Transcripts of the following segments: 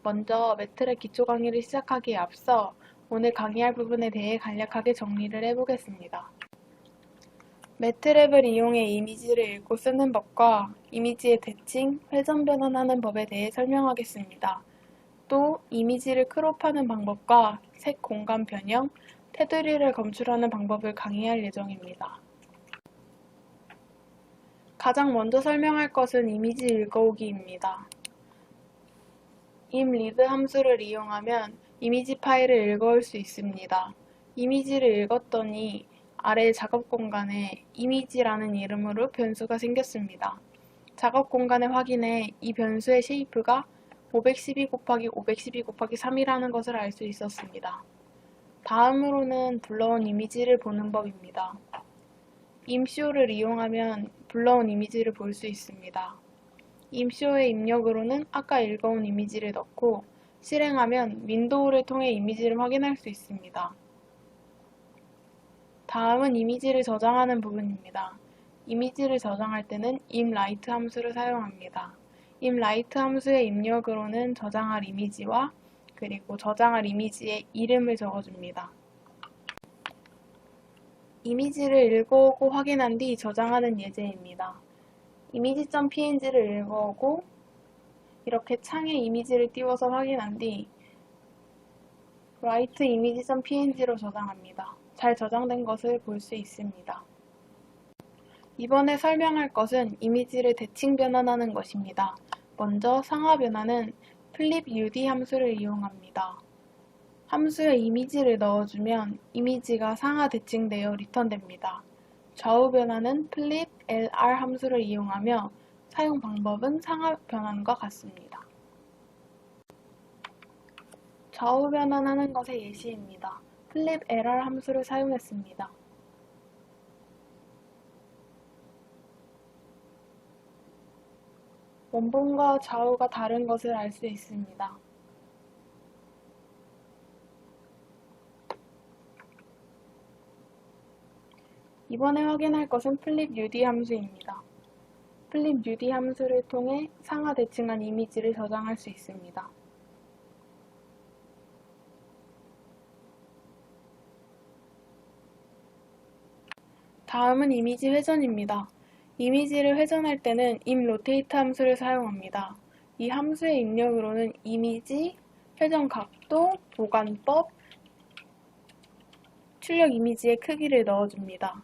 먼저 매트랩 기초 강의를 시작하기에 앞서 오늘 강의할 부분에 대해 간략하게 정리를 해보겠습니다. 매트랩을 이용해 이미지를 읽고 쓰는 법과 이미지의 대칭, 회전 변환하는 법에 대해 설명하겠습니다. 또 이미지를 크롭하는 방법과 색 공간 변형, 테두리를 검출하는 방법을 강의할 예정입니다. 가장 먼저 설명할 것은 이미지 읽어오기입니다. imread 함수를 이용하면 이미지 파일을 읽어올 수 있습니다. 이미지를 읽었더니 아래 작업 공간에 이미지라는 이름으로 변수가 생겼습니다. 작업 공간에 확인해 이 변수의 쉐이프가 512 곱하기 512 곱하기 3이라는 것을 알 수 있었습니다. 다음으로는 불러온 이미지를 보는 법입니다. imshow를 이용하면 불러온 이미지를 볼 수 있습니다. imshow의 입력으로는 아까 읽어온 이미지를 넣고 실행하면 윈도우를 통해 이미지를 확인할 수 있습니다. 다음은 이미지를 저장하는 부분입니다. 이미지를 저장할 때는 imwrite 함수를 사용합니다. imwrite 함수의 입력으로는 저장할 이미지와 그리고 저장할 이미지의 이름을 적어줍니다. 이미지를 읽어오고 확인한 뒤 저장하는 예제입니다. 이미지.png를 읽어오고 이렇게 창에 이미지를 띄워서 확인한 뒤 write image.png로 저장합니다. 잘 저장된 것을 볼 수 있습니다. 이번에 설명할 것은 이미지를 대칭 변환하는 것입니다. 먼저 상하 변환은 flipud 함수를 이용합니다. 함수에 이미지를 넣어주면 이미지가 상하 대칭되어 리턴됩니다. 좌우 변환은 flip_lr 함수를 이용하며 사용 방법은 상하 변환과 같습니다. 좌우 변환하는 것의 예시입니다. flip_lr 함수를 사용했습니다. 원본과 좌우가 다른 것을 알 수 있습니다. 이번에 확인할 것은 flipud 함수입니다. flipud 함수를 통해 상하 대칭한 이미지를 저장할 수 있습니다. 다음은 이미지 회전입니다. 이미지를 회전할 때는 imRotate 함수를 사용합니다. 이 함수의 입력으로는 이미지, 회전 각도, 보관법, 출력 이미지의 크기를 넣어줍니다.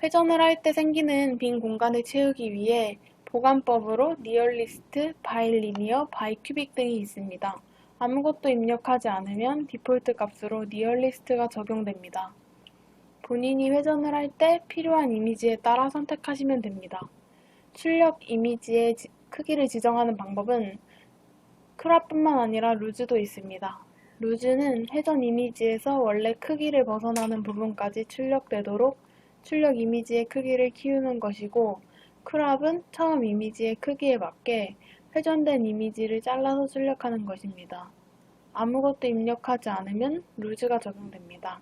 회전을 할 때 생기는 빈 공간을 채우기 위해 보관법으로 nearest, bilinear, bicubic 등이 있습니다. 아무것도 입력하지 않으면 디폴트 값으로 nearest가 적용됩니다. 본인이 회전을 할 때 필요한 이미지에 따라 선택하시면 됩니다. 출력 이미지의 크기를 지정하는 방법은 크롭뿐만 아니라 루즈도 있습니다. 루즈는 회전 이미지에서 원래 크기를 벗어나는 부분까지 출력되도록 출력 이미지의 크기를 키우는 것이고, 크롭은 처음 이미지의 크기에 맞게 회전된 이미지를 잘라서 출력하는 것입니다. 아무것도 입력하지 않으면 루즈가 적용됩니다.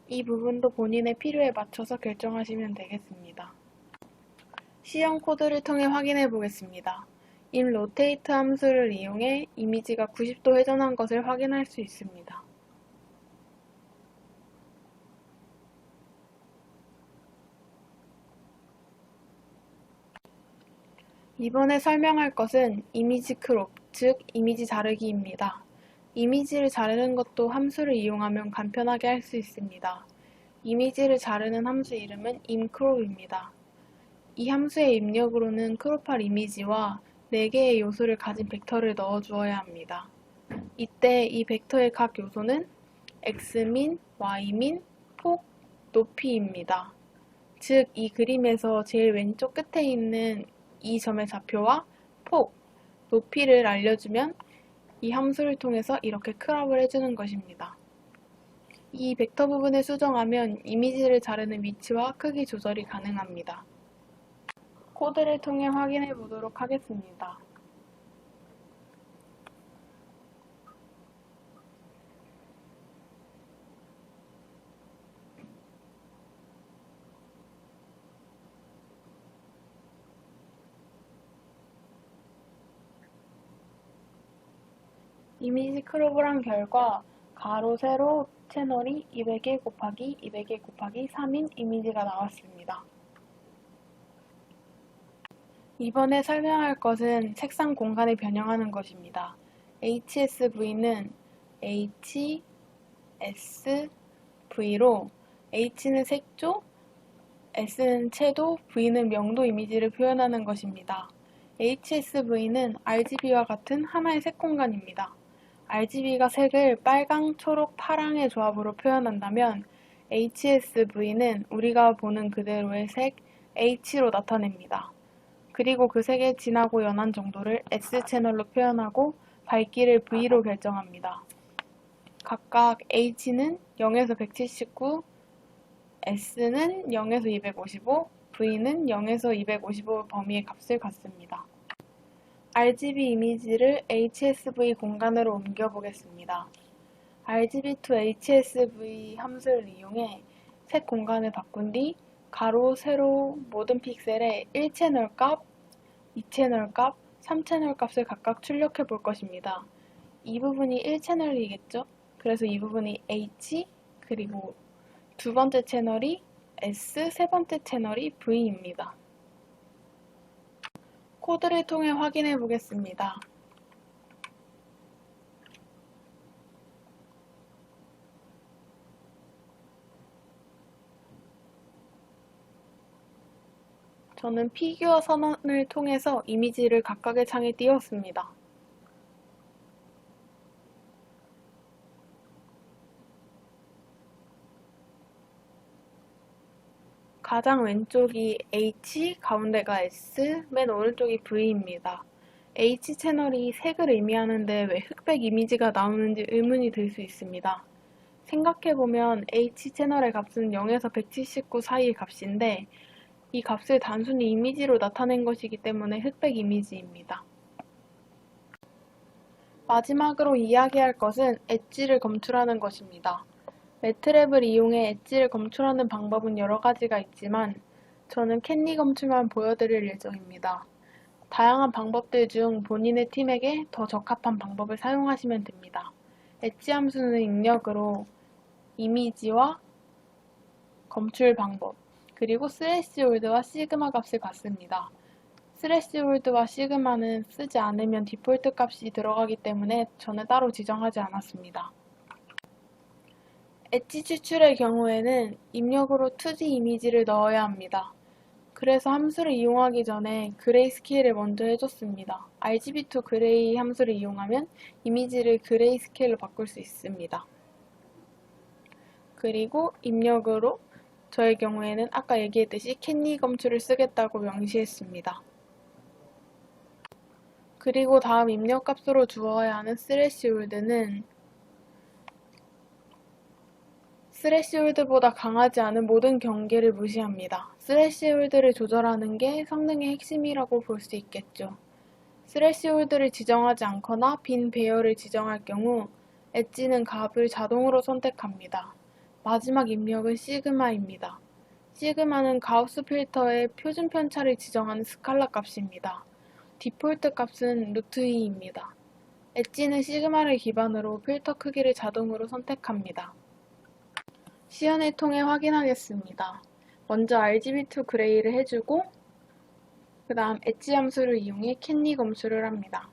이 부분도 본인의 필요에 맞춰서 결정하시면 되겠습니다. 시험 코드를 통해 확인해 보겠습니다. imRotate 함수를 이용해 이미지가 90도 회전한 것을 확인할 수 있습니다. 이번에 설명할 것은 이미지 크롭, 즉 이미지 자르기입니다. 이미지를 자르는 것도 함수를 이용하면 간편하게 할 수 있습니다. 이미지를 자르는 함수 이름은 imcrop입니다. 이 함수의 입력으로는 크롭할 이미지와 4개의 요소를 가진 벡터를 넣어 주어야 합니다. 이때 이 벡터의 각 요소는 xmin, ymin, 폭, 높이입니다. 즉, 이 그림에서 제일 왼쪽 끝에 있는 이 점의 좌표와 폭, 높이를 알려주면 이 함수를 통해서 이렇게 크롭을 해주는 것입니다. 이 벡터 부분을 수정하면 이미지를 자르는 위치와 크기 조절이 가능합니다. 코드를 통해 확인해 보도록 하겠습니다. 이미지 크롭을 한 결과 가로 세로 채널이 200개 곱하기 200개 곱하기 3인 이미지가 나왔습니다. 이번에 설명할 것은 색상 공간을 변형하는 것입니다. HSV는 HSV로 H는 색조, S는 채도, V는 명도 이미지를 표현하는 것입니다. HSV는 RGB와 같은 하나의 색 공간입니다. RGB가 색을 빨강, 초록, 파랑의 조합으로 표현한다면 HSV는 우리가 보는 그대로의 색 H로 나타냅니다. 그리고 그 색의 진하고 연한 정도를 S채널로 표현하고 밝기를 V로 결정합니다. 각각 H는 0에서 179, S는 0에서 255, V는 0에서 255 범위의 값을 갖습니다. RGB 이미지를 HSV 공간으로 옮겨보겠습니다. RGB to HSV 함수를 이용해 색 공간을 바꾼 뒤 가로, 세로 모든 픽셀에 1채널 값, 2채널 값, 3채널 값을 각각 출력해 볼 것입니다. 이 부분이 1채널이겠죠? 그래서 이 부분이 H, 그리고 두 번째 채널이 S, 세 번째 채널이 V입니다. 코드를 통해 확인해 보겠습니다. 저는 피규어 선언을 통해서 이미지를 각각의 창에 띄웠습니다. 가장 왼쪽이 H, 가운데가 S, 맨 오른쪽이 V입니다. H 채널이 색을 의미하는데 왜 흑백 이미지가 나오는지 의문이 들 수 있습니다. 생각해보면 H 채널의 값은 0에서 179 사이의 값인데 이 값을 단순히 이미지로 나타낸 것이기 때문에 흑백 이미지입니다. 마지막으로 이야기할 것은 엣지를 검출하는 것입니다. 매트랩을 이용해 엣지를 검출하는 방법은 여러 가지가 있지만 저는 캔디 검출만 보여드릴 예정입니다. 다양한 방법들 중 본인의 팀에게 더 적합한 방법을 사용하시면 됩니다. 엣지 함수는 입력으로 이미지와 검출 방법, 그리고 스래시홀드와 시그마 값을 갖습니다. 스래시홀드와 시그마는 쓰지 않으면 디폴트 값이 들어가기 때문에 저는 따로 지정하지 않았습니다. 엣지 추출의 경우에는 입력으로 2D 이미지를 넣어야 합니다. 그래서 함수를 이용하기 전에 그레이스케일을 먼저 해줬습니다. RGB2 그레이 함수를 이용하면 이미지를 그레이스케일로 바꿀 수 있습니다. 그리고 입력으로 저의 경우에는 아까 얘기했듯이 캔디 검출을 쓰겠다고 명시했습니다. 그리고 다음 입력값으로 주어야 하는 스래시홀드는 스래시홀드보다 강하지 않은 모든 경계를 무시합니다. 스래시홀드를 조절하는 게 성능의 핵심이라고 볼 수 있겠죠. 스래시홀드를 지정하지 않거나 빈 배열을 지정할 경우 엣지는 값을 자동으로 선택합니다. 마지막 입력은 시그마입니다. 시그마는 가우스 필터의 표준 편차를 지정하는 스칼라 값입니다. 디폴트 값은 루트 2입니다. 엣지는 시그마를 기반으로 필터 크기를 자동으로 선택합니다. 시연을 통해 확인하겠습니다. 먼저 RGB2 그레이를 해주고 그 다음 엣지 함수를 이용해 캔디 검출을 합니다.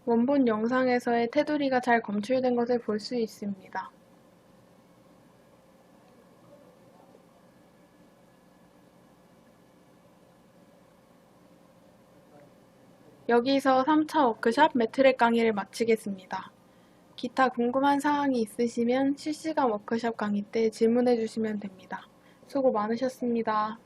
원본 영상에서의 테두리가 잘 검출된 것을 볼 수 있습니다. 여기서 3차 워크샵 매트랩 강의를 마치겠습니다. 기타 궁금한 사항이 있으시면 실시간 워크샵 강의 때 질문해 주시면 됩니다. 수고 많으셨습니다.